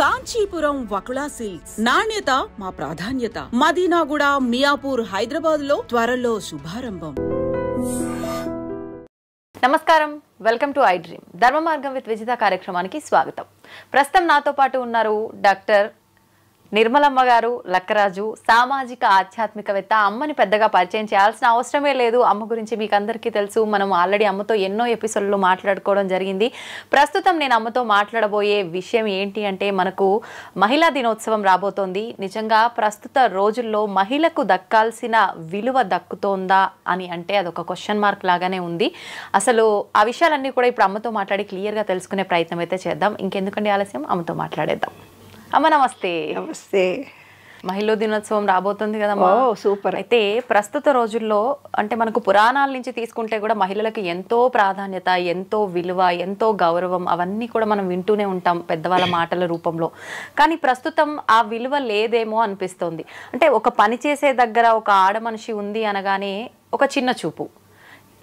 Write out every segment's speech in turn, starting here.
Kanchipuram Vakula silks నాణ్యత మా ప్రాధాన్యత. మదీనాగూడ, మియాపూర్, హైదరాబాద్ లో త్వరలో శుభారంభం. నమస్కారం, వెల్కమ్ టు ఐ డ్రీమ్. ధర్మ మార్గం విత్ విజిత కార్యక్రమానికి స్వాగతం. ప్రస్తుతం నాతో పాటు ఉన్నారు డాక్టర్ నిర్మలమ్మ గారు లక్కరాజు, సామాజిక ఆధ్యాత్మికవేత్త. అమ్మని పెద్దగా పరిచయం చేయాల్సిన అవసరమే లేదు. అమ్మ గురించి మీకు అందరికీ తెలుసు. మనం ఆల్రెడీ అమ్మతో ఎన్నో ఎపిసోడ్లో మాట్లాడుకోవడం జరిగింది. ప్రస్తుతం నేను అమ్మతో మాట్లాడబోయే విషయం ఏంటి అంటే, మనకు మహిళా దినోత్సవం రాబోతోంది. నిజంగా ప్రస్తుత రోజుల్లో మహిళకు దక్కాల్సిన విలువ దక్కుతోందా అని అంటే అదొక క్వశ్చన్ మార్క్ లాగానే ఉంది. అసలు ఆ విషయాలన్నీ కూడా ఇప్పుడు అమ్మతో మాట్లాడి క్లియర్గా తెలుసుకునే ప్రయత్నం అయితే చేద్దాం. ఇంకెందుకండి ఆలస్యం, అమ్మతో మాట్లాడేద్దాం. అమ్మ నమస్తే. నమస్తే. మహిళా దినోత్సవం రాబోతుంది కదమ్మా. సూపర్. అయితే ప్రస్తుత రోజుల్లో అంటే మనకు పురాణాల నుంచి తీసుకుంటే కూడా మహిళలకు ఎంతో ప్రాధాన్యత, ఎంతో విలువ, ఎంతో గౌరవం అవన్నీ కూడా మనం వింటూనే ఉంటాం పెద్దవాళ్ళ మాటల రూపంలో. కానీ ప్రస్తుతం ఆ విలువ లేదేమో అనిపిస్తోంది. అంటే ఒక పని చేసే దగ్గర ఒక ఆడ మనిషి ఉంది అనగానే ఒక చిన్న చూపు.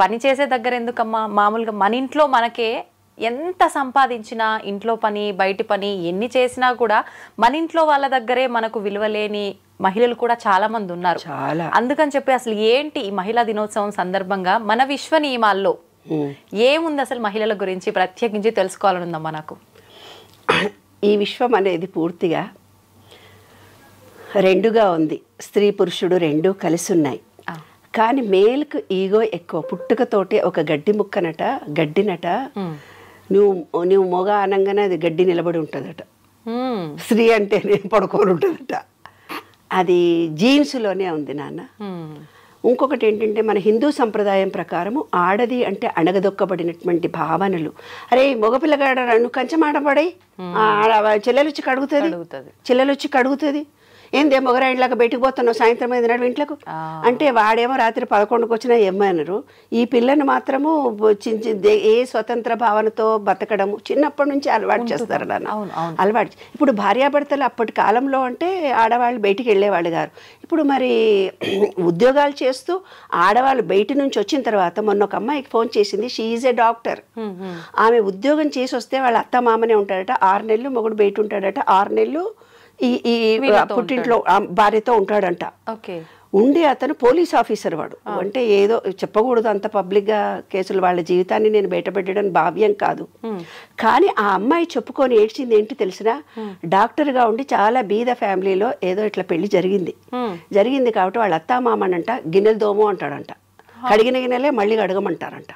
పని చేసే దగ్గర ఎందుకమ్మా, మామూలుగా మన ఇంట్లో మనకే ఎంత సంపాదించినా, ఇంట్లో పని బయటి పని ఎన్ని చేసినా కూడా మన ఇంట్లో వాళ్ళ దగ్గరే మనకు విలువ లేని మహిళలు కూడా చాలా మంది ఉన్నారు. అందుకని చెప్పి అసలు ఏంటి ఈ మహిళా దినోత్సవం సందర్భంగా మన విశ్వ నియమాల్లో ఏముంది అసలు మహిళల గురించి ప్రత్యేకించి తెలుసుకోవాలని ఉందమ్మా నాకు. ఈ విశ్వం అనేది పూర్తిగా రెండుగా ఉంది. స్త్రీ పురుషుడు రెండూ కలిసి ఉన్నాయి. కానీ మేల్కు ఈగో ఎక్కువ. పుట్టుకతోటి ఒక గడ్డి ముక్కనట, గడ్డినట, నువ్వు మొగ అనగానే అది గడ్డి నిలబడి ఉంటుందట. స్త్రీ అంటే నేను పడుకొని ఉంటుందట. అది జీన్స్లోనే ఉంది నాన్న. ఇంకొకటి ఏంటంటే, మన హిందూ సంప్రదాయం ప్రకారము ఆడది అంటే అణగదొక్కబడినటువంటి భావనలు. అరే మగపిల్లగాడ నువ్వు కంచమాడబడి చెల్లెలొచ్చి కడుగుతుంది, ఏందే మొగరాయిలాగా బయటకు పోతున్నావు సాయంత్రం 5 నాడు ఇంట్లోకు అంటే, వాడేమో రాత్రి 11కు వచ్చినా ఏమన్నారు. ఈ పిల్లను మాత్రము ఏ స్వతంత్ర భావనతో బతకడము చిన్నప్పటి నుంచి అలవాటు చేస్తారు నాన్న. అలవాటు. ఇప్పుడు భార్యాభర్తలు అప్పటి కాలంలో అంటే ఆడవాళ్ళు బయటికి వెళ్ళేవాళ్ళు గారు. ఇప్పుడు మరి ఉద్యోగాలు చేస్తూ ఆడవాళ్ళు బయట నుంచి వచ్చిన తర్వాత, మొన్న ఒక అమ్మాయికి ఫోన్ చేసింది. She is a doctor. ఆమె ఉద్యోగం చేసి వస్తే వాళ్ళ అత్త మామనే ఉంటాడట. 6 నెలలు మొగుడు బయట ఉంటాడట. 6 నెలలు ఈ పుట్టింట్లో భార్యతో ఉంటాడంట. ఉండి అతను పోలీస్ ఆఫీసర్. వాడు అంటే ఏదో చెప్పకూడదు అంత పబ్లిక్గా కేసులు, వాళ్ళ జీవితాన్ని నేను బయటపెట్టడం భావ్యం కాదు. కానీ ఆ అమ్మాయి చెప్పుకొని ఏడ్చింది ఏంటి తెలిసినా, డాక్టర్గా ఉండి చాలా బీద ఫ్యామిలీలో ఏదో ఇట్లా పెళ్లి జరిగింది కాబట్టి వాళ్ళ అత్తా మామనంట గిన్నెలు దోము అంటాడంట. కడిగిన గిన్నెలే మళ్ళీ కడగమంటారంట.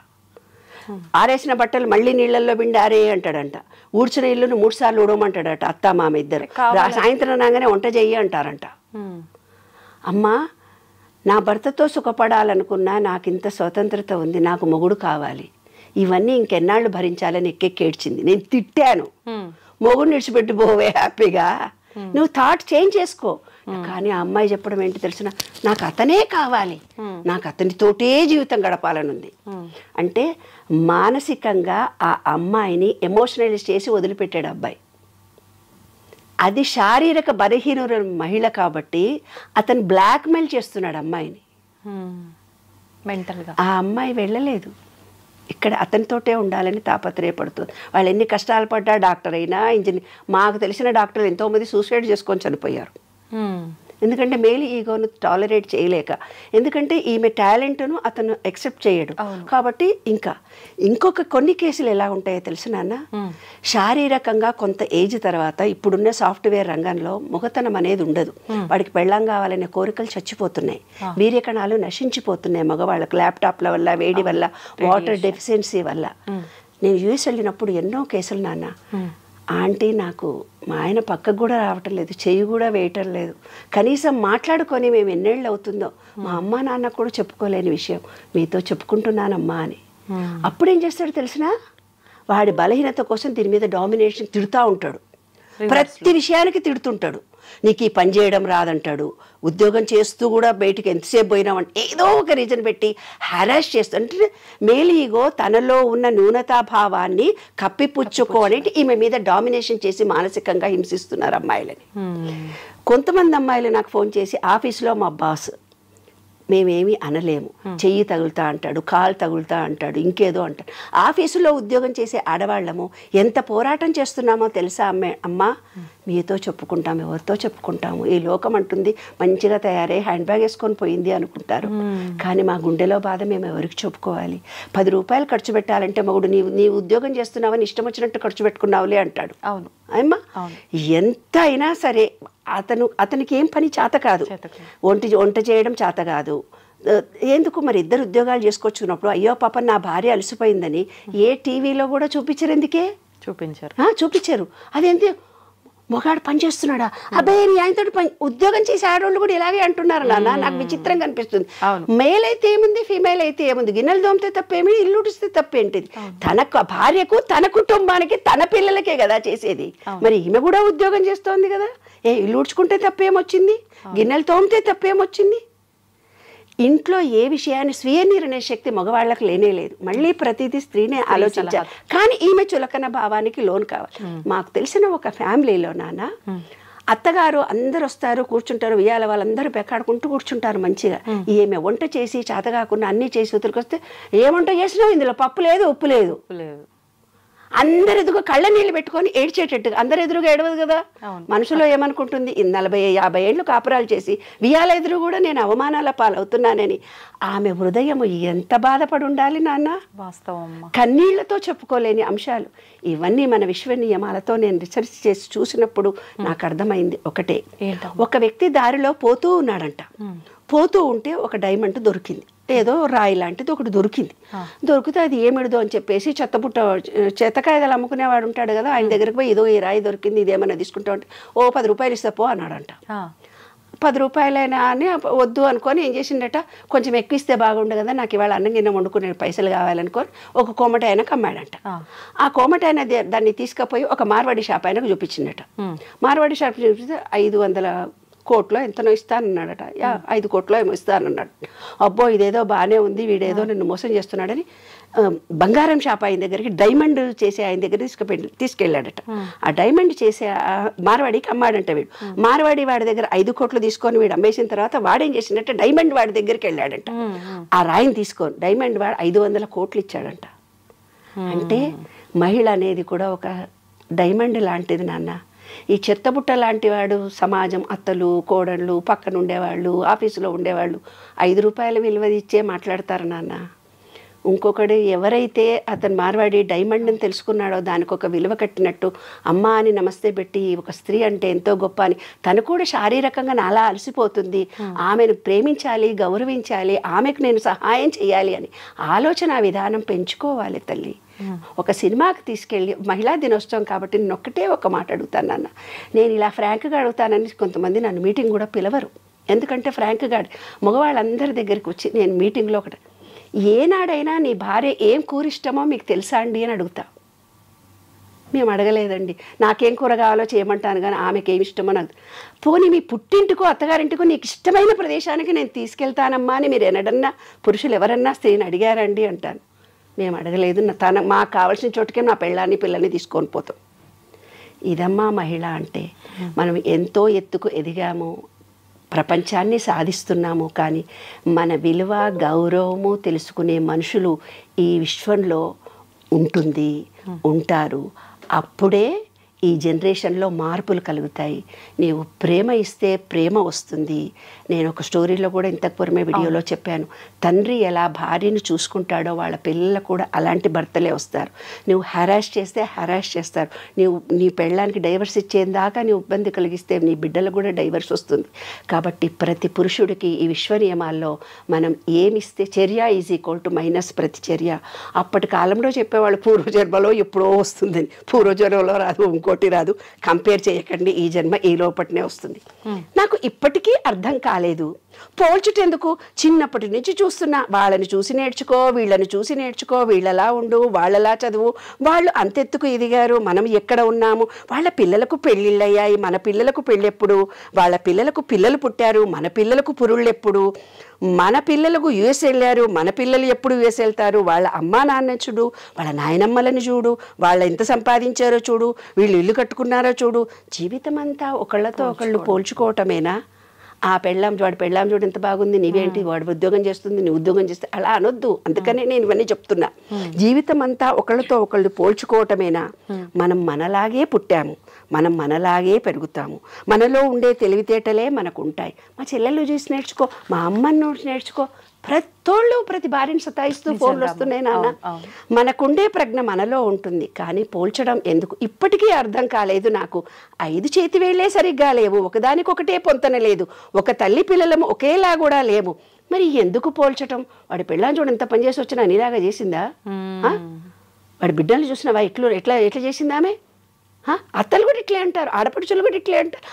ఆరేసిన బట్టలు మళ్ళీ నీళ్ళల్లో పిండి ఆరే అంటాడంట. ఊడ్చిన ఇల్లును 3 సార్లు ఊడమంటాడట అత్తా మామ ఇద్దరు. సాయంత్రం రాగానే వంట చెయ్యి అంటారంట. అమ్మా, నా భర్తతో సుఖపడాలనుకున్నా, నాకు ఇంత స్వతంత్రత ఉంది, నాకు మొగుడు కావాలి, ఇవన్నీ ఇంకెన్నాళ్ళు భరించాలని ఎక్కెక్కేడ్చింది. నేను తిట్టాను, మొగుడు నిడిచిపెట్టి పోవే హ్యాపీగా, నువ్వు థాట్ చేంజ్ చేసుకో. కానీ ఆ అమ్మాయి చెప్పడం ఏంటి తెలిసిన, నాకు అతనే కావాలి, నాకు అతనితోటే జీవితం గడపాలని ఉంది. అంటే మానసికంగా ఆ అమ్మాయిని ఎమోషనలైజ్ చేసి వదిలిపెట్టాడు అబ్బాయి. అది శారీరక బలహీన మహిళ కాబట్టి అతను బ్లాక్మెయిల్ చేస్తున్నాడు అమ్మాయిని. మెంటల్గా ఆ అమ్మాయి వెళ్ళలేదు, ఇక్కడ అతనితోటే ఉండాలని తాపత్రయపడుతుంది. వాళ్ళు ఎన్ని కష్టాలు పడ్డా, డాక్టర్ అయినా ఇంజనీర్, మాకు తెలిసిన డాక్టర్లు ఎంతోమంది సూసైడ్ చేసుకొని చనిపోయారు. ఎందుకంటే మేల్ ఈగోను టాలరేట్ చేయలేక, ఎందుకంటే ఈమె టాలెంట్ను అతను యాక్సెప్ట్ చేయడు కాబట్టి. ఇంకొక కొన్ని కేసులు ఎలా ఉంటాయో తెలుసు నాన్న, శారీరకంగా కొంత ఏజ్ తర్వాత ఇప్పుడున్న సాఫ్ట్వేర్ రంగంలో మొగతనం అనేది ఉండదు. వాడికి పెళ్ళాం కావాలనే కోరికలు చచ్చిపోతున్నాయి, వీర్యకణాలు నశించిపోతున్నాయి మగవాళ్ళకు, ల్యాప్టాప్ల వల్ల, వేడి వల్ల, వాటర్ డెఫిషియన్సీ వల్ల. నేను యూఎస్ వెళ్ళినప్పుడు ఎన్నో కేసులు నాన్న, ఆంటీ నాకు మా ఆయన పక్కకు కూడా రావటం లేదు, చెయ్యి కూడా వేయటం లేదు, కనీసం మాట్లాడుకొని మేము ఎన్నేళ్ళు అవుతుందో మా అమ్మ నాన్న కూడా చెప్పుకోలేని విషయం మీతో చెప్పుకుంటున్నానమ్మా అని. అప్పుడేం చేస్తాడు తెలిసినా, వాడి బలహీనత కోసం దీని మీద డామినేషన్ తిడుతూ ఉంటాడు. ప్రతి విషయానికి తిడుతుంటాడు. నీకు ఈ పని చేయడం రాదంటాడు, ఉద్యోగం చేస్తూ కూడా బయటికి ఎంతసేపు పోయినామంటే ఏదో ఒక రీజన్ పెట్టి హెరాస్ చేస్తూ, అంటే మేల్ ఈగో తనలో ఉన్న న్యూనతాభావాన్ని కప్పిపుచ్చుకోనేటి ఈమె మీద డామినేషన్ చేసి మానసికంగా హింసిస్తున్నారు అమ్మాయిలని. కొంతమంది అమ్మాయిలు నాకు ఫోన్ చేసి, ఆఫీస్లో మా బాస్ మేమేమీ అనలేము, చెయ్యి తగులుతా అంటాడు, కాలు తగులుతా అంటాడు, ఇంకేదో అంటాడు. ఆఫీసులో ఉద్యోగం చేసే ఆడవాళ్ళము ఎంత పోరాటం చేస్తున్నామో తెలుసా అమ్మ, మీతో చెప్పుకుంటాం, ఎవరితో చెప్పుకుంటాము, ఈ లోకం అంటుంది మంచిగా తయారై హ్యాండ్ బ్యాగ్ వేసుకొని పోయింది అనుకుంటారు. కానీ మా గుండెలో బాధ మేము ఎవరికి చెప్పుకోవాలి? 10 రూపాయలు ఖర్చు పెట్టాలంటే మగుడు నీ ఉద్యోగం చేస్తున్నావని ఇష్టం వచ్చినట్టు ఖర్చు పెట్టుకున్నావులే అంటాడు. అవును అమ్మా, ఎంత అయినా సరే అతనికి ఏం పని చేత కాదు, వంట చేయడం చేత కాదు. ఎందుకు మరి 2 ఉద్యోగాలు చేసుకొచ్చుకున్నప్పుడు అయ్యో పాప నా భార్య అలసిపోయిందని ఏ టీవీలో కూడా చూపించరు. ఎందుకే చూపించారు? అదేంటి మొగాడు పని చేస్తున్నాడా? అబ్బాయి నీ ఆయనతో పని ఉద్యోగం చేసే ఆడవాళ్ళు కూడా ఇలాగే అంటున్నారు నాన్న. నాకు విచిత్రంగా అనిపిస్తుంది. మేల్ అయితే ఏముంది, ఫీమేల్ అయితే ఏముంది? గిన్నెలు దోమితే తప్పేమి, ఇల్లు ఉడిస్తే తప్పేంటిది? తన భార్యకు, తన కుటుంబానికి, తన పిల్లలకే కదా చేసేది. మరి ఈమె కూడా ఉద్యోగం చేస్తోంది కదా. ఇల్లు ఉడ్చుకుంటే తప్పేమొచ్చింది? గిన్నెలు తోమితే తప్పేమొచ్చింది? ఇంట్లో ఏ విషయాన్ని స్వీయ నిర్ణయ శక్తి మగవాళ్ళకు లేనే లేదు. మళ్ళీ ప్రతిదీ స్త్రీనే ఆలోచించాలి. కానీ ఈమె చులకన భావానికి లోన్ కావాలి. మాకు తెలిసిన ఒక ఫ్యామిలీలో నాన్న అత్తగారు అందరు వస్తారు, కూర్చుంటారు, ఉయ్యాల వాళ్ళందరూ పెక్కాడుకుంటూ కూర్చుంటారు మంచిగా. ఈమె వంట చేసి చేత కాకుండా అన్నీ చేసి ఉతిరికొస్తే ఏ వంట చేసినావు, ఇందులో పప్పు లేదు, ఉప్పు లేదు. అందరు ఎదుగు కళ్ళ నీళ్ళు పెట్టుకొని ఏడ్చేటట్టుగా. అందరు ఎదురుగా ఏడవదు కదా. మనసులో ఏమనుకుంటుంది, 40-50 ఏళ్ళు కాపురాలు చేసి వియాల ఎదురు కూడా నేను అవమానాల పాలవుతున్నానని ఆమె హృదయం ఎంత బాధపడి ఉండాలి నాన్న. వాస్తవం. కన్నీళ్లతో చెప్పుకోలేని అంశాలు ఇవన్నీ. మన విశ్వ నియమాలతో నేను రీసెర్చ్ చేసి చూసినప్పుడు నాకు అర్థమైంది ఒకటే. ఒక వ్యక్తి దారిలో పోతూ ఉన్నాడంట. పోతూ ఉంటే ఒక డైమండ్ దొరికింది. ఏదో రాయి లాంటిది ఒకటి దొరికింది. దొరికితే అది ఏమిడదో అని చెప్పేసి చెత్తకాయలు అమ్ముకునేవాడు ఉంటాడు కదా, ఆయన దగ్గరికి పోయి ఇదో ఈ రాయి దొరికింది, ఇదేమన్నా తీసుకుంటా ఉంటే 10 రూపాయలు ఇస్తా పో అన్నాడంట. 10 రూపాయలైనా అని వద్దు అనుకొని ఏం చేసిండట, కొంచెం ఎక్కువ ఇస్తే బాగుండు కదా, నాకు ఇవాళ అన్నం గిన్నె వండుకునే పైసలు కావాలనుకొని ఒక కోమటి ఆయనకు అమ్మాడంట. ఆ కోమటి ఆయన దాన్ని తీసుకుపోయి ఒక మార్వాడి షాప్ ఆయనకు చూపించిండట. మార్వాడి షాప్ చూపిస్తే 500 కోట్లో ఎంతనో ఇస్తానన్నాడట. 5 కోట్లో ఏమో ఇస్తానన్నాడు. అబ్బో ఇదేదో బాగానే ఉంది, వీడేదో నన్ను మోసం చేస్తున్నాడని బంగారం షాప్ ఆయన దగ్గరికి, డైమండ్ చేసే ఆయన దగ్గర తీసుకెళ్ళాడట. ఆ డైమండ్ చేసే మార్వాడికి అమ్మాడంట వీడు. మార్వాడి వాడి దగ్గర 5 కోట్లు తీసుకొని వీడు అమ్మేసిన తర్వాత వాడేం చేసిండట, డైమండ్ వాడి దగ్గరికి వెళ్ళాడంట. ఆ రాయిని తీసుకొని డైమండ్ వాడు 500 కోట్లు ఇచ్చాడంట. అంటే మహిళ అనేది కూడా ఒక డైమండ్ లాంటిది నాన్న. ఈ చెత్తబుట్ట లాంటి వాడు సమాజం, అత్తలు, కోడళ్ళు, పక్కన ఉండేవాళ్ళు, ఆఫీసులో ఉండేవాళ్ళు 5 రూపాయల విలువ ఇచ్చే మాట్లాడతారు నాన్న. ఇంకొకడు ఎవరైతే అతను మార్వాడి డైమండ్ని తెలుసుకున్నాడో దానికి ఒక విలువ కట్టినట్టు అమ్మ అని నమస్తే పెట్టి ఒక స్త్రీ అంటే ఎంతో గొప్ప అని తను కూడా శారీరకంగా నాలా అలసిపోతుంది, ఆమెను ప్రేమించాలి, గౌరవించాలి, ఆమెకు నేను సహాయం చేయాలి అని ఆలోచన విధానం పెంచుకోవాలి తల్లి. ఒక సినిమాకి తీసుకెళ్ళి మహిళా దినోత్సవం కాబట్టి నేను ఒక మాట అడుగుతాను నాన్న. నేను ఇలా ఫ్రాంక్గా అడుగుతానని కొంతమంది నన్ను మీటింగ్ కూడా పిలవరు. ఎందుకంటే ఫ్రాంక్గా మగవాళ్ళందరి దగ్గరికి వచ్చి నేను మీటింగ్లో ఒకటి, ఏనాడైనా నీ భార్య ఏం కూర ఇష్టమో మీకు తెలుసా అండి అని అడుగుతా. మేము అడగలేదండి, నాకేం కూర కావాలో చేయమంటాను కానీ ఆమెకి ఏమి ఇష్టమో నాకు. పోనీ మీ పుట్టింటికో అత్తగారింటికో నీకు ఇష్టమైన ప్రదేశానికి నేను తీసుకెళ్తానమ్మా అని మీరు ఎన్నడన్నా పురుషులు ఎవరన్నా స్త్రీని అడిగారండి అంటాను. మేము అడగలేదు, మాకు కావాల్సిన చోటుకే నా పెళ్ళాన్ని పిల్లల్ని తీసుకొని పోతాం. ఇదమ్మా మహిళ అంటే. మనం ఎంతో ఎత్తుకు ఎదిగాము, ప్రపంచాన్ని సాధిస్తున్నాము, కానీ మన విలువ గౌరవము తెలుసుకునే మనుషులు ఈ విశ్వంలో ఉంటారు. అప్పుడే ఈ జనరేషన్లో మార్పులు కలుగుతాయి. నీవు ప్రేమ ఇస్తే ప్రేమ వస్తుంది. నేను ఒక స్టోరీలో కూడా ఇంతకు పూర్వమే వీడియోలో చెప్పాను, తండ్రి ఎలా భార్యను చూసుకుంటాడో వాళ్ళ పిల్లలు కూడా అలాంటి భర్తలే వస్తారు. నువ్వు హెరాస్ చేస్తే హెరాస్ చేస్తారు. నీ పెళ్ళానికి డైవర్స్ ఇచ్చేదాకా నీవు ఇబ్బంది కలిగిస్తే నీ బిడ్డలకు కూడా డైవర్స్ వస్తుంది. కాబట్టి ప్రతి పురుషుడికి ఈ విశ్వ నియమాల్లో మనం ఏమిస్తే చర్య ఈజ్ ఈక్వల్ టు మైనస్ ప్రతిచర్య. అప్పటి కాలంలో చెప్పేవాళ్ళు పూర్వజన్మలో ఎప్పుడో వస్తుందని. పూర్వజన్మలో రాదు, ఇంకోటి రాదు, కంపేర్ చేయకండి, ఈ జన్మ ఈ లోపటినే వస్తుంది. నాకు ఇప్పటికీ అర్థం కాలేదు. పోల్చుటెందుకు? చిన్నప్పటి నుంచి చూస్తున్నా, వాళ్ళని చూసి నేర్చుకో, వీళ్ళని చూసి నేర్చుకో, వీళ్ళలా ఉండు, వాళ్ళలా చదువు, వాళ్ళు అంతెత్తుకు ఎదిగారు, మనం ఎక్కడ ఉన్నాము, వాళ్ళ పిల్లలకు పెళ్ళిళ్ళయ్యాయి, మన పిల్లలకు పెళ్ళెప్పుడు, వాళ్ళ పిల్లలకు పిల్లలు పుట్టారు, మన పిల్లలకు పురుళ్ళు ఎప్పుడు, మన పిల్లలకు యుఎస్ వెళ్ళారు, మన పిల్లలు ఎప్పుడు యుఎస్ వెళ్తారు, వాళ్ళ అమ్మా నాన్న చూడు, వాళ్ళ నాయనమ్మలను చూడు, వాళ్ళు ఎంత సంపాదించారో చూడు, వీళ్ళు ఇల్లు కట్టుకున్నారో చూడు. జీవితం అంతా ఒకళ్ళతో ఒకళ్ళు పోల్చుకోవటమేనా? వాడి పెళ్ళాం చూడు ఎంత బాగుంది, నీవేంటి, వాడు ఉద్యోగం చేస్తుంది, నీ ఉద్యోగం చేస్తే, అలా అనొద్దు. అందుకనే నేను ఇవన్నీ చెప్తున్నా. జీవితం అంతా ఒకళ్ళతో ఒకళ్ళు పోల్చుకోవటమేనా? మనం మనలాగే పుట్టాము, మనం మనలాగే పెరుగుతాము. మనలో ఉండే తెలివితేటలే మనకు ఉంటాయి. మా చెల్లెళ్ళు చూసి నేర్చుకో, మా అమ్మని చూసి నేర్చుకో. ప్రతి భార్యను సతాయిస్తూ ఫోన్లు వస్తున్నాయి నాన్న. మనకుండే ప్రజ్ఞ మనలో ఉంటుంది, కానీ పోల్చడం ఎందుకు ఇప్పటికీ అర్థం కాలేదు నాకు. 5 చేతి వేళ్లే సరిగ్గా లేవు, ఒకదానికొకటే పొంతన లేదు, ఒక తల్లి పిల్లలము ఒకేలా కూడా లేము. మరి ఎందుకు పోల్చటం? వాడి పెళ్ళాన్ని చూడ ఎంత పనిచేసి వచ్చినా నీలాగా చేసిందా? వాడి బిడ్డలు చూసినావా ఎట్లా చేసిందా ఆమె? అత్తలు కూడా ఇట్లే అంటారు, ఆడపడుచులు కూడా ఇట్లే అంటారు,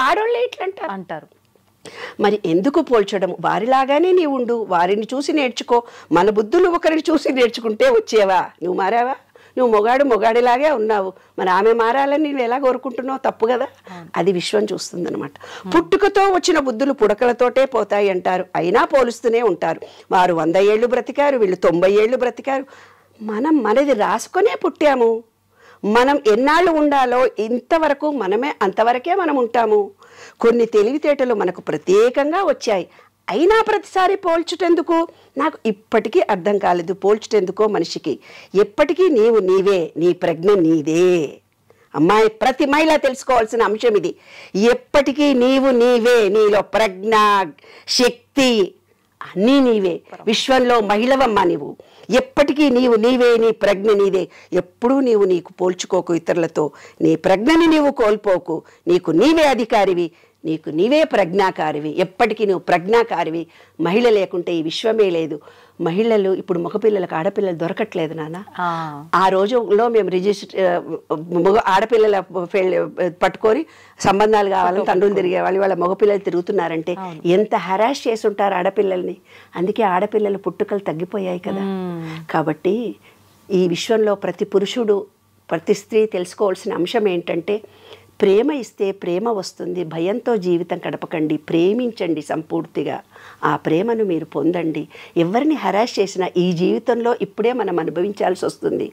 ఆడోళ్ళే ఇట్లా అంటారు. మరి ఎందుకు పోల్చడం? వారిలాగానే నీవు ఉండు, వారిని చూసి నేర్చుకో. మన బుద్ధులు ఒకరిని చూసి నేర్చుకుంటే వచ్చేవా? నువ్వు మారావా? నువ్వు మొగాడిలాగే ఉన్నావు, మరి ఆమె మారాలని నువ్వు ఎలా కోరుకుంటున్నావు? తప్పు కదా. అది విశ్వం చూస్తుందన్నమాట. పుట్టుకతో వచ్చిన బుద్ధులు పుడకలతోటే పోతాయి అంటారు, అయినా పోలుస్తూనే ఉంటారు. వారు 100 ఏళ్ళు బ్రతికారు, వీళ్ళు 90 ఏళ్ళు బ్రతికారు. మనం మనది రాసుకొనే పుట్టాము. మనం ఎన్నాళ్ళు ఉండాలో ఇంతవరకు మనమే, అంతవరకే మనం ఉంటాము. కొన్ని తెలివితేటలు మనకు ప్రత్యేకంగా వచ్చాయి, అయినా ప్రతిసారి పోల్చుటెందుకు? నాకు ఇప్పటికీ అర్థం కాలేదు. పోల్చుటెందుకో మనిషికి. ఎప్పటికీ నీవు నీవే, నీ ప్రజ్ఞ నీదే. అమ్మాయి, ప్రతి మహిళ తెలుసుకోవాల్సిన అంశం ఇది. ఎప్పటికీ నీవు నీవే, నీలో ప్రజ్ఞ, శక్తి అన్నీ నీవే. విశ్వంలో మహిళవమ్మ నీవు. ఎప్పటికీ నీవు నీవే, నీ ప్రజ్ఞ నీదే. ఎప్పుడూ నీకు పోల్చుకోకు ఇతరులతో. నీ ప్రజ్ఞని నీవు కోల్పోకు. నీకు నీవే అధికారివి, నీకు నీవే ప్రజ్ఞాకారివి. ఎప్పటికీ నువ్వు ప్రజ్ఞాకారివి. మహిళ లేకుంటే ఈ విశ్వమే లేదు. మహిళలు ఇప్పుడు మగపిల్లలకు ఆడపిల్లలు దొరకట్లేదు నాన్న. ఆ రోజుల్లో మేము ఆడపిల్లల పట్టుకొని సంబంధాలు కావాలని తండ్రులు తిరిగేవాళ్ళు. వాళ్ళ మగపిల్లలు తిరుగుతున్నారంటే ఎంత హరాష్ చేసి ఉంటారు ఆడపిల్లల్ని. అందుకే ఆడపిల్లల పుట్టుకలు తగ్గిపోయాయి కదా. కాబట్టి ఈ విశ్వంలో ప్రతి పురుషుడు, ప్రతి స్త్రీ తెలుసుకోవాల్సిన అంశం ఏంటంటే, ప్రేమ ఇస్తే ప్రేమ వస్తుంది. భయంతో జీవితం గడపకండి, ప్రేమించండి సంపూర్తిగా. ఆ ప్రేమను మీరు పొందండి. ఎవరిని హరాష్ చేసినా ఈ జీవితంలో ఇప్పుడే మనం అనుభవించాల్సి వస్తుంది.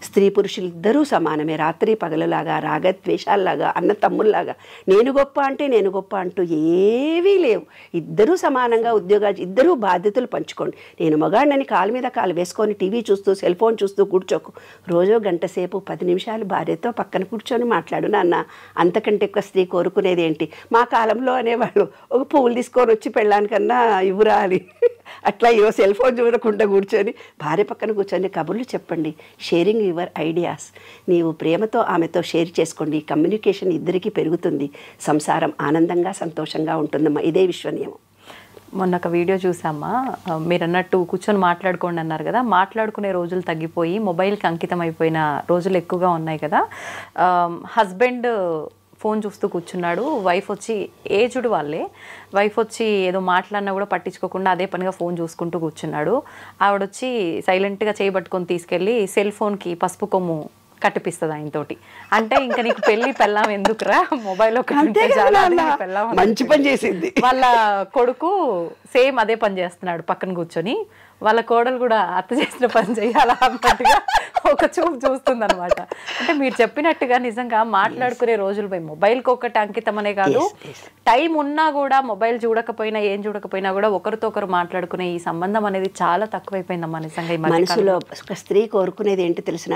స్త్రీ పురుషులు ఇద్దరూ సమానమే, రాత్రి పగలలాగా, రాగద్వేషాల్లాగా, అన్న తమ్ముల్లాగా. నేను గొప్ప అంటే నేను గొప్ప అంటూ ఏవీ లేవు. ఇద్దరూ సమానంగా ఉద్యోగాలు, ఇద్దరూ బాధ్యతలు పంచుకోండి. నేను మగాడినని కాలు మీద కాలు వేసుకొని టీవీ చూస్తూ, సెల్ ఫోన్ చూస్తూ కూర్చోకు. రోజు గంట సేపు 10 నిమిషాలు భార్యతో పక్కన కూర్చొని మాట్లాడు నాన్న. అంతకంటే ఎక్కువ స్త్రీ కోరుకునేది ఏంటి? మా కాలంలో అనేవాళ్ళు, ఒక పువ్వులు తీసుకొని వచ్చి పెళ్ళానికన్నా ఇవ్వరా అని. అట్లా ఇవో సెల్ ఫోన్ చూడకుండా కూర్చొని భార్య పక్కన కూర్చొని కబుర్లు చెప్పండి. Sharing your ideas. నీవు ప్రేమతో ఆమెతో షేర్ చేసుకోండి. కమ్యూనికేషన్ ఇద్దరికీ పెరుగుతుంది. సంసారం ఆనందంగా సంతోషంగా ఉంటుందమ్మా. ఇదే విశ్వ నియమం. మొన్న ఒక వీడియో చూసామ్మా, మీరు అన్నట్టు కూర్చొని మాట్లాడుకోండి అన్నారు కదా. మాట్లాడుకునే రోజులు తగ్గిపోయి మొబైల్కి అంకితం అయిపోయిన రోజులు ఎక్కువగా ఉన్నాయి కదా. హస్బెండ్ ఫోన్ చూస్తూ కూర్చున్నాడు, వైఫ్ వచ్చి, ఏజ్డ్ వాళ్ళే, వైఫ్ వచ్చి ఏదో మాట్లాడినా కూడా పట్టించుకోకుండా అదే పనిగా ఫోన్ చూసుకుంటూ కూర్చున్నాడు. ఆవిడొచ్చి సైలెంట్గా చేయబట్టుకొని తీసుకెళ్ళి సెల్ ఫోన్కి పసుపు కొమ్ము కట్టిపిస్తుంది ఆయనతోటి. అంటే ఇంకా నీకు పెళ్లి పెళ్ళాం ఎందుకురా, మొబైల్ మంచి పని చేసింది. వాళ్ళ కొడుకు సేమ్ అదే పని చేస్తున్నాడు పక్కన కూర్చొని. వాళ్ళ కోడలు కూడా అత్త చేసిన పని చేయాలా అన్నట్టుగా ఒక చూపు చూస్తుంది అనమాట. అంటే మీరు చెప్పినట్టుగా నిజంగా మాట్లాడుకునే రోజులు పోయి మొబైల్కి ఒకటి అంకితం అనే కాదు, టైం ఉన్నా కూడా మొబైల్ చూడకపోయినా ఏం చూడకపోయినా కూడా ఒకరితో ఒకరు మాట్లాడుకునే ఈ సంబంధం అనేది చాలా తక్కువైపోయిందమ్మా నిజంగా. ఈ మనసులో ఒక స్త్రీ కోరుకునేది ఏంటి తెలిసిన,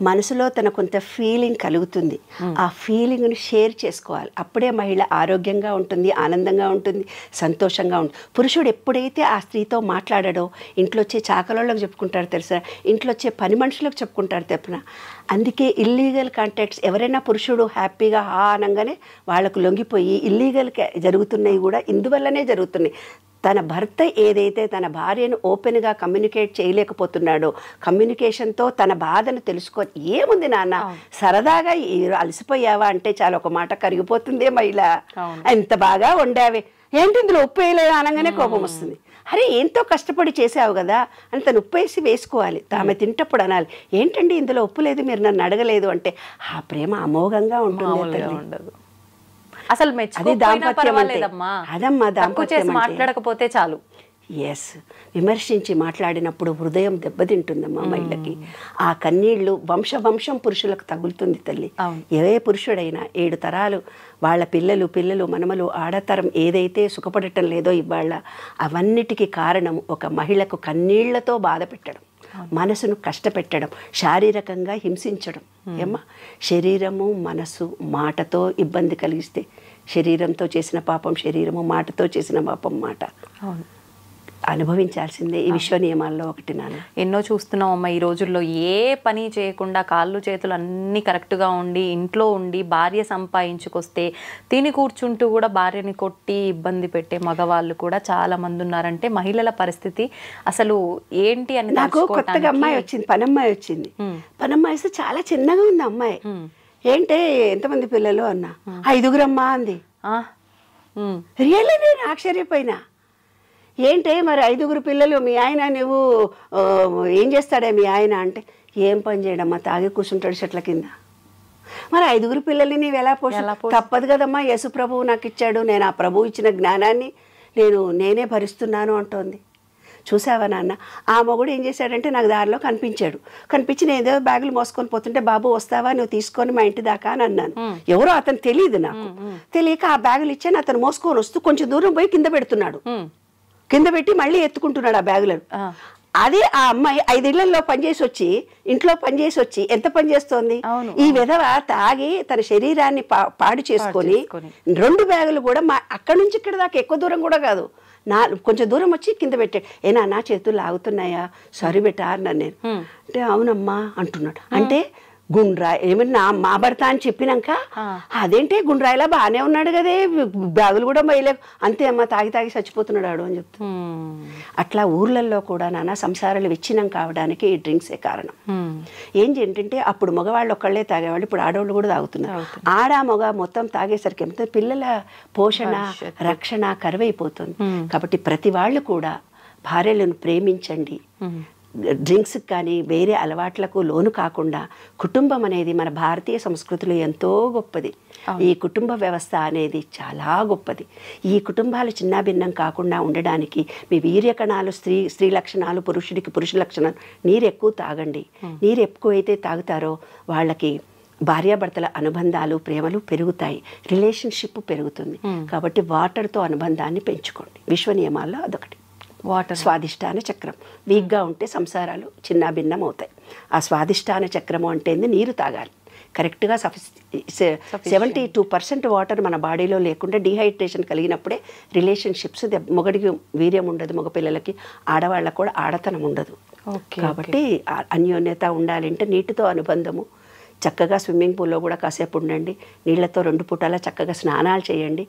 మనసులో తన కొంత ఫీలింగ్ కలుగుతుంది. ఆ ఫీలింగ్ను షేర్ చేసుకోవాలి. అప్పుడే మహిళ ఆరోగ్యంగా ఉంటుంది, ఆనందంగా ఉంటుంది, సంతోషంగా ఉంటుంది. పురుషుడు ఎప్పుడైతే ఆ స్త్రీతో మాట్లాడాడో, ఇంట్లో వచ్చే చాకలోళ్ళకి చెప్పుకుంటారు తెలుసా, ఇంట్లో వచ్చే పని మనుషులకు చెప్పుకుంటారు తెప్పున. అందుకే ఇల్లీగల్ కాంటాక్ట్స్, ఎవరైనా పురుషుడు హ్యాపీగా అనగానే వాళ్ళకు లొంగిపోయి ఇల్లీగల్ జరుగుతున్నాయి కూడా ఇందువల్లనే జరుగుతున్నాయి. తన భర్త ఏదైతే తన భార్యను ఓపెన్గా కమ్యూనికేట్ చేయలేకపోతున్నాడో, కమ్యూనికేషన్తో తన బాధను తెలుసుకొని, ఏముంది నాన్న సరదాగా అలసిపోయావా అంటే చాలా, ఒక మాట కరిగిపోతుందే మహిళ, ఎంత బాగా వండావే, ఏంటి ఇందులో ఉప్పు వేయలేదు అనగానే కోపం వస్తుంది. అరే ఎంతో కష్టపడి చేసావు కదా అని తను ఉప్పు వేసి వేసుకోవాలి. ఆమె తింటప్పుడు అనాలి, ఏంటండి ఇందులో ఉప్పు లేదు, మీరు నన్ను అడగలేదు అంటే. ఆ ప్రేమ అమోఘంగా ఉంటుంది. అసలు అది దాంపత్యం అంటే అదమ్మా దాంపత్యం. మాట్లాడకపోతే చాలు. ఎస్, విమర్శించి మాట్లాడినప్పుడు హృదయం దెబ్బతింటుందమ్మా మహిళకి. ఆ కన్నీళ్లు వంశం పురుషులకు తగులుతుంది తల్లి. ఏ పురుషుడైనా 7 తరాలు వాళ్ళ పిల్లలు మనమలు ఆడతరం ఏదైతే సుఖపడటం లేదో ఇవాళ, అవన్నిటికీ కారణం ఒక మహిళకు కన్నీళ్లతో బాధ పెట్టడం, మనసును కష్టపెట్టడం, శారీరకంగా హింసించడం. ఏమ్మా, శరీరము మనసు మాటతో ఇబ్బంది కలిగిస్తే శరీరంతో చేసిన పాపం శరీరము, మాటతో చేసిన పాపం మాట. అవును, అనుభవించాల్సిందే. ఈ విశ్వ నియమాల్లో ఒకటి నాన్న. ఎన్నో చూస్తున్నాం అమ్మ ఈ రోజుల్లో. ఏ పని చేయకుండా కాళ్ళు చేతులు అన్నీ కరెక్ట్గా ఉండి ఇంట్లో ఉండి భార్య సంపాదించుకొస్తే తిని కూర్చుంటూ కూడా భార్యని కొట్టి ఇబ్బంది పెట్టే మగవాళ్ళు కూడా చాలా మంది ఉన్నారంటే మహిళల పరిస్థితి అసలు ఏంటి అని నాకు కొత్తగా అమ్మాయి వచ్చింది, పనమ్మాయి వచ్చింది. పనమ్మాయి వస్తే చాలా చిన్నగా ఉంది అమ్మాయి. ఏంటే ఎంతమంది పిల్లలు అన్నా, 5 అమ్మా అంది. రియల్లీ నేను ఆశ్చర్యపోయినా. ఏంటే మరి 5 పిల్లలు, మీ ఆయన నువ్వు ఏం చేస్తాడే మీ ఆయన అంటే, ఏం పని చేయడమ్మా, తాగి కూర్చుంటాడు చెట్ల కింద. మరి 5 పిల్లల్ని నీవు ఎలా తప్పదు కదమ్మా, యేసు ప్రభువు నాకు ఇచ్చాడు, నేను ఆ ప్రభువు ఇచ్చిన జ్ఞానాన్ని నేనే భరిస్తున్నాను అంటోంది. చూసావా నాన్న, ఆ మొగుడు ఏం చేశాడంటే నాకు దారిలో కనిపించి నేను ఏదో బ్యాగులు మోసుకొని పోతుంటే, బాబు వస్తావా నువ్వు తీసుకొని మా ఇంటి దాకా అని అన్నాను. ఎవరో అతను తెలియదు నాకు, తెలియక ఆ బ్యాగులు ఇచ్చాను. అతను మోసుకొని వస్తూ కొంచెం దూరం పోయి కింద పెడుతున్నాడు, కింద పెట్టి మళ్ళీ ఎత్తుకుంటున్నాడు ఆ బ్యాగులను. అదే ఆ అమ్మాయి 5 ఇళ్లలో ఇంట్లో పనిచేసి వచ్చి ఎంత పని చేస్తోంది. ఈ విధవ తాగి తన శరీరాన్ని పాడు చేసుకొని 2 బ్యాగులు కూడా అక్కడి నుంచి ఇక్కడ దాకా ఎక్కువ దూరం కూడా కాదు, కొంచెం దూరం వచ్చి కింద పెట్టాడు. నా చేతులు లాగుతున్నాయా, సారీ బెటా అన్నాను నేను. అంటే అవునమ్మా అంటున్నాడు. అంటే గుండ్రాయి ఏమన్నా మా భర్త అని చెప్పినాక, అదేంటే గుండ్రాయిలా బాగానే ఉన్నాడు కదే, బ్యాగులు కూడా మైలేవు, అంతే అమ్మ తాగి చచ్చిపోతున్నాడు అని చెప్తా. అట్లా ఊర్లలో కూడా నాన్న సంసారాలు విచ్ఛిన్నం కావడానికి ఈ డ్రింక్సే కారణం. ఏంటంటే అప్పుడు మగవాళ్ళు ఒక్కళ్ళే తాగేవాళ్ళు, ఇప్పుడు ఆడవాళ్ళు కూడా తాగుతున్నారు. మగ మొత్తం తాగేసరికి ఏమవుతుంది, పిల్లల పోషణ రక్షణ కరువైపోతుంది. కాబట్టి ప్రతి వాళ్ళు కూడా భార్యలను ప్రేమించండి. డ్రింక్స్కి కానీ వేరే అలవాట్లకు లోను కాకుండా కుటుంబం అనేది మన భారతీయ సంస్కృతిలో ఎంతో గొప్పది. ఈ కుటుంబ వ్యవస్థ అనేది చాలా గొప్పది. ఈ కుటుంబాలు చిన్నాభిన్నం కాకుండా ఉండడానికి మీ వీర్య కణాలు స్త్రీ లక్షణాలు, పురుషుడికి పురుష లక్షణాలు. నీరు ఎక్కువ తాగండి. నీరు ఎక్కువైతే తాగుతారో వాళ్ళకి భార్యాభర్తల అనుబంధాలు ప్రేమలు పెరుగుతాయి, రిలేషన్షిప్ పెరుగుతుంది. కాబట్టి వాటర్తో అనుబంధాన్ని పెంచుకోండి. విశ్వ నియమాల్లో అదొకటి. స్వాదిష్టాన చక్రం వీక్గా ఉంటే సంసారాలు చిన్నాభిన్నం అవుతాయి. ఆ స్వాదిష్టాన చక్రము అంటే నీరు తాగాలి కరెక్ట్గా. 72% వాటర్ మన బాడీలో లేకుండా డీహైడ్రేషన్ కలిగినప్పుడే రిలేషన్షిప్స్, మొగడికి వీర్యం ఉండదు, మగ పిల్లలకి, ఆడవాళ్ళకు కూడా ఆడతనం ఉండదు. కాబట్టి అన్యోన్యత ఉండాలంటే నీటితో అనుబంధము. చక్కగా స్విమ్మింగ్ పూల్లో కూడా కాసేపు ఉండండి, నీళ్లతో 2 పూటల చక్కగా స్నానాలు చేయండి.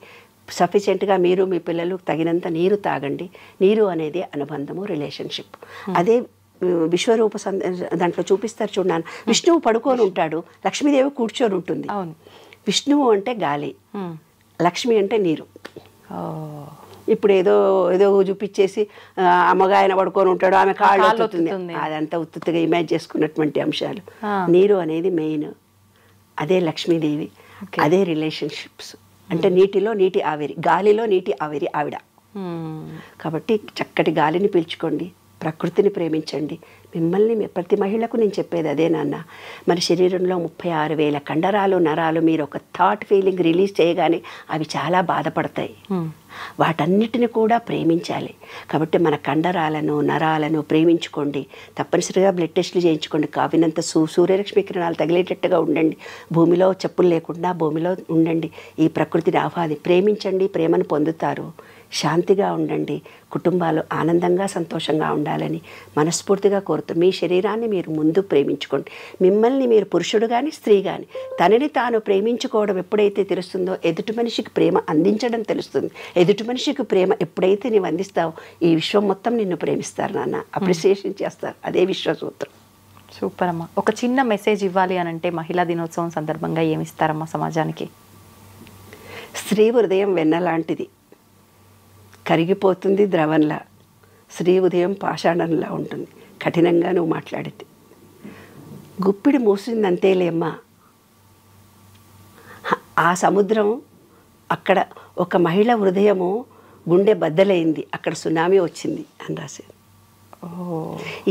సఫిషియెంట్గా మీరు మీ పిల్లలు తగినంత నీరు తాగండి. నీరు అనేది అనుబంధము, రిలేషన్షిప్. అదే విశ్వరూప దాంట్లో చూపిస్తారు చూడన్నాను. విష్ణువు పడుకొని ఉంటాడు, లక్ష్మీదేవి కూర్చొని ఉంటుంది. విష్ణువు అంటే గాలి, లక్ష్మి అంటే నీరు. ఇప్పుడు ఏదో చూపించేసి అమ్మగా ఆయన పడుకొని ఉంటాడు, ఆమె కాళ్ళు అవుతుంది, అదంతా ఉత్తుగా ఇమాజిన్ చేసుకున్నటువంటి అంశాలు. నీరు అనేది మెయిన్, అదే లక్ష్మీదేవి, అదే రిలేషన్షిప్స్. అంటే నీటిలో నీటి ఆవిరి, గాలిలో నీటి ఆవిరి ఆవిడ. కాబట్టి చక్కటి గాలిని పీల్చుకోండి, ప్రకృతిని ప్రేమించండి. మిమ్మల్ని ప్రతి మహిళకు నేను చెప్పేది అదే నాన్న. మన శరీరంలో 36,000 కండరాలు నరాలు. మీరు ఒక థాట్ ఫీలింగ్ రిలీజ్ చేయగానే అవి చాలా బాధపడతాయి. వాటన్నిటిని కూడా ప్రేమించాలి. కాబట్టి మన కండరాలను నరాలను ప్రేమించుకోండి. తప్పనిసరిగా బ్లడ్ టెస్టులు చేయించుకోండి. కావినంత సూర్యరశ్మి కిరణాలు తగిలేటట్టుగా ఉండండి. భూమిలో చెప్పులు లేకుండా భూమిలో ఉండండి. ఈ ప్రకృతిని ప్రేమించండి, ప్రేమను పొందుతారు. శాంతిగా ఉండండి. కుటుంబాలు ఆనందంగా సంతోషంగా ఉండాలని మనస్ఫూర్తిగా కోరుతూ మీ శరీరాన్ని మీరు ముందు ప్రేమించుకోండి. మిమ్మల్ని మీరు పురుషుడు కానీ స్త్రీ కానీ తనని తాను ప్రేమించుకోవడం ఎప్పుడైతే తెలుస్తుందో ఎదుటి మనిషికి ప్రేమ అందించడం తెలుస్తుంది. ఎదుటి మనిషికి ప్రేమ ఎప్పుడైతే నీవు అందిస్తావో ఈ విశ్వం మొత్తం నిన్ను ప్రేమిస్తారు నాన్న, అప్రిసియేషన్ చేస్తారు. అదే విశ్వసూత్రం. సూపర్ అమ్మా. ఒక చిన్న మెసేజ్ ఇవ్వాలి అని అంటే మహిళా దినోత్సవం సందర్భంగా ఏమిస్తారమ్మా సమాజానికి? స్త్రీ హృదయం వెన్నలాంటిది, కరిగిపోతుంది ద్రవంలా. స్త్రీ ఉదయం పాషాణంలా ఉంటుంది. కఠినంగా నువ్వు మాట్లాడితే గుప్పిడి మూసిందంతేలేమ్మా. ఆ సముద్రం అక్కడ ఒక మహిళ హృదయము గుండె బద్దలైంది, అక్కడ సునామీ వచ్చింది అని రాశారు.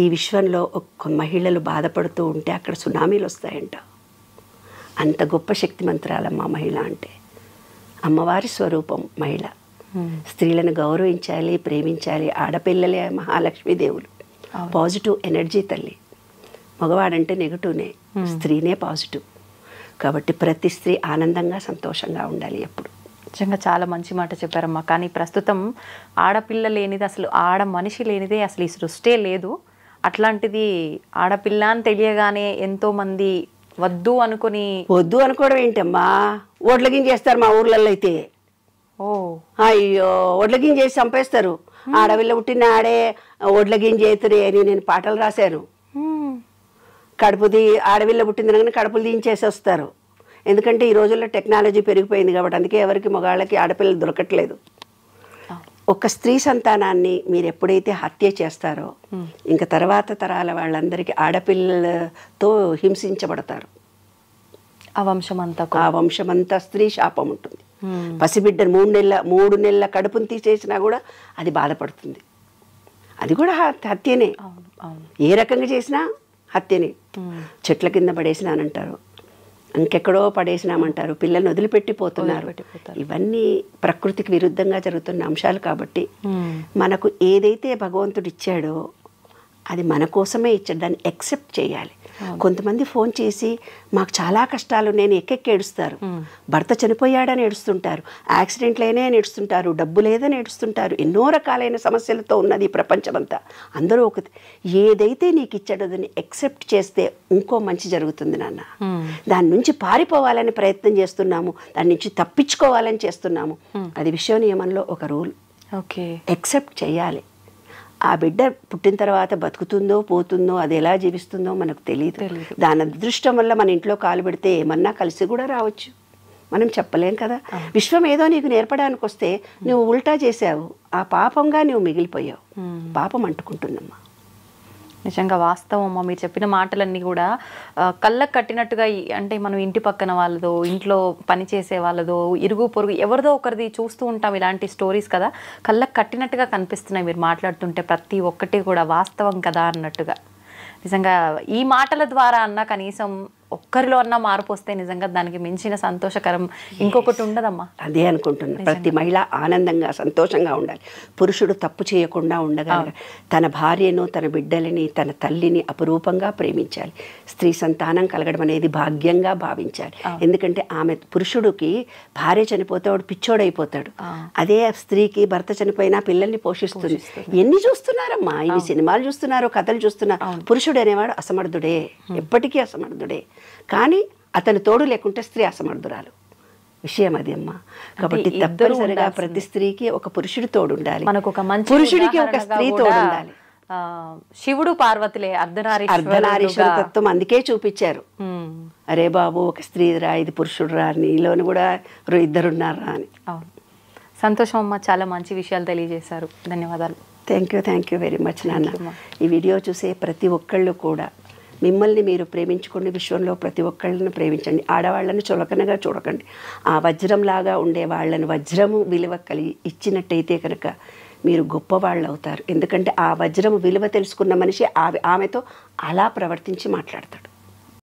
ఈ విశ్వంలో ఒక్క మహిళలు బాధపడుతూ ఉంటే అక్కడ సునామీలు వస్తాయంట. అంత గొప్ప శక్తిమంతురాలమ్మా మహిళ అంటే. అమ్మవారి స్వరూపం మహిళ. స్త్రీలను గౌరవించాలి, ప్రేమించాలి. ఆడపిల్లలే మహాలక్ష్మీ దేవులు. పాజిటివ్ ఎనర్జీ తల్లి. మగవాడంటే నెగటివ్నే, స్త్రీనే పాజిటివ్. కాబట్టి ప్రతి స్త్రీ ఆనందంగా సంతోషంగా ఉండాలి ఎప్పుడు. నిజంగా చాలా మంచి మాట చెప్పారమ్మా. కానీ ప్రస్తుతం ఆడపిల్ల లేనిది, అసలు ఆడ మనిషి లేనిదే అసలు ఈ సృష్టే లేదు. అట్లాంటిది ఆడపిల్ల అని తెలియగానే ఎంతోమంది వద్దు అనుకోవడం ఏంటమ్మా, ఒడ్లగిం చేస్తారు మా ఊర్లలో అయితే. అయ్యో, ఒడ్లగిం చేసి చంపేస్తారు. ఆడపిల్ల పుట్టిన ఆడే ఒడ్లగిం చేతురే అని నేను పాటలు రాశాను. ఆడపిల్ల పుట్టిందని కడుపులు దించేసి వస్తారు. ఎందుకంటే ఈ రోజుల్లో టెక్నాలజీ పెరిగిపోయింది కాబట్టి, అందుకే ఎవరికి మగాళ్ళకి ఆడపిల్లలు దొరకట్లేదు. ఒక స్త్రీ సంతానాన్ని మీరు ఎప్పుడైతే హత్య చేస్తారో ఇంకా తర్వాత తరాల వాళ్ళందరికీ ఆడపిల్లలతో హింసించబడతారు. ఆ వంశమంతా స్త్రీ శాపం ఉంటుంది. పసిబిడ్డను 3 నెలల కడుపుని తీసేసినా కూడా అది బాధపడుతుంది. అది కూడా హత్యనే. ఏ రకంగా చేసినా హత్యనే. చెట్ల కింద పడేసినానంటారు, ఇంకెక్కడో పడేసినామంటారు, పిల్లల్ని వదిలిపెట్టిపోతున్నారు. ఇవన్నీ ప్రకృతికి విరుద్ధంగా జరుగుతున్న అంశాలు. కాబట్టి మనకు ఏదైతే భగవంతుడు ఇచ్చాడో అది మన కోసమే ఇచ్చాడు, దాన్ని యాక్సెప్ట్ చేయాలి. కొంతమంది ఫోన్ చేసి మాకు చాలా కష్టాలు, నేను ఎక్కెక్కి ఏడుస్తారు. భర్త చనిపోయాడని ఏడుస్తుంటారు, యాక్సిడెంట్లైనా ఏడుస్తుంటారు, డబ్బు లేదని ఏడుస్తుంటారు. ఎన్నో రకాలైన సమస్యలతో ఉన్నది ఈ ప్రపంచమంతా. అందరూ ఏదైతే నీకు ఇచ్చాడో దాన్ని యాక్సెప్ట్ చేస్తే ఇంకో మంచి జరుగుతుంది నాన్న. దాని నుంచి పారిపోవాలని ప్రయత్నం చేస్తున్నాము, దాని నుంచి తప్పించుకోవాలని చేస్తున్నాము. అది విశ్వ నియమంలో ఒక రూల్. యాక్సెప్ట్ చేయాలి. ఆ బిడ్డ పుట్టిన తర్వాత బతుకుతుందో పోతుందో, అది ఎలా జీవిస్తుందో మనకు తెలియదు. దాని అదృష్టం వల్ల మన ఇంట్లో కాలు పెడితే ఏమన్నా కలిసి కూడా రావచ్చు, మనం చెప్పలేం కదా. విశ్వం ఏదో నీకు నేర్పడానికి వస్తే నువ్వు ఉల్టా చేసావు, ఆ పాపంగా నువ్వు మిగిలిపోయావు. పాపం అంటుకుంటుందమ్మా. నిజంగా వాస్తవం అమ్మ. మీరు చెప్పిన మాటలన్నీ కూడా కళ్ళకు కట్టినట్టుగా, అంటే మనం ఇంటి పక్కన వాళ్ళదో, ఇంట్లో పని చేసే వాళ్ళదో, ఇరుగు పొరుగు ఎవరిదో ఒకరిది చూస్తూ ఉంటాం ఇలాంటి స్టోరీస్ కదా. కళ్ళకు కట్టినట్టుగా కనిపిస్తున్నాయి మీరు మాట్లాడుతుంటే. ప్రతి ఒక్కటి కూడా వాస్తవం కదా అన్నట్టుగా. నిజంగా ఈ మాటల ద్వారా అన్న కనీసం ఒక్కరిలో అన్నా మార్పు వస్తే నిజంగా దానికి మించిన సంతోషకరం ఇంకొకటి ఉండదమ్మా. అదే అనుకుంటున్నాను. ప్రతి మహిళ ఆనందంగా సంతోషంగా ఉండాలి. పురుషుడు తప్పు చేయకుండా ఉండగలగాలి. తన భార్యను, తన బిడ్డలని, తన తల్లిని అపురూపంగా ప్రేమించాలి. స్త్రీ సంతానం కలగడం అనేది భాగ్యంగా భావించాలి. ఎందుకంటే పురుషుడికి భార్య చనిపోతే వాడు పిచ్చోడైపోతాడు. అదే స్త్రీకి భర్త చనిపోయినా పిల్లల్ని పోషిస్తుంది. ఎన్ని చూస్తున్నారమ్మా, ఇవి సినిమాలు చూస్తున్నారు, కథలు చూస్తున్నారు. పురుషుడు అనేవాడు అసమర్థుడే, ఎప్పటికీ అసమర్థుడే. కానీ అతను తోడు లేకుంటే స్త్రీ అసమర్థురాలు. విషయం అది అమ్మా. కాబట్టి తప్పనిసరిగా ప్రతి స్త్రీకి ఒక పురుషుడు తోడు ఉండాలి, పురుషుడికి ఒక స్త్రీ తోడు ఉండాలి. శివుడు పార్వతులే అర్ధనారీశ్వర తత్వం అందుకే చూపించారు. అరే బాబు, ఒక స్త్రీ రా, ఇది పురుషుడు రా, నీలోని కూడా ఇద్దరున్నారా అని. సంతోషం అమ్మ, చాలా మంచి విషయాలు తెలియజేశారు. ధన్యవాదాలు. థ్యాంక్ యూ వెరీ మచ్ నాన్న. ఈ వీడియో చూసే ప్రతి ఒక్కళ్ళు కూడా మిమ్మల్ని మీరు ప్రేమించుకోండి. విశ్వంలో ప్రతి ఒక్కళ్ళని ప్రేమించండి. ఆడవాళ్ళని చులకనగా చూడకండి. ఆ వజ్రంలాగా ఉండే వాళ్ళని వజ్రము విలువ కలిగి ఇచ్చినట్టయితే కనుక మీరు గొప్పవాళ్ళు అవుతారు. ఎందుకంటే ఆ వజ్రము విలువ తెలుసుకున్న మనిషి ఆమెతో అలా ప్రవర్తించి మాట్లాడతాడు.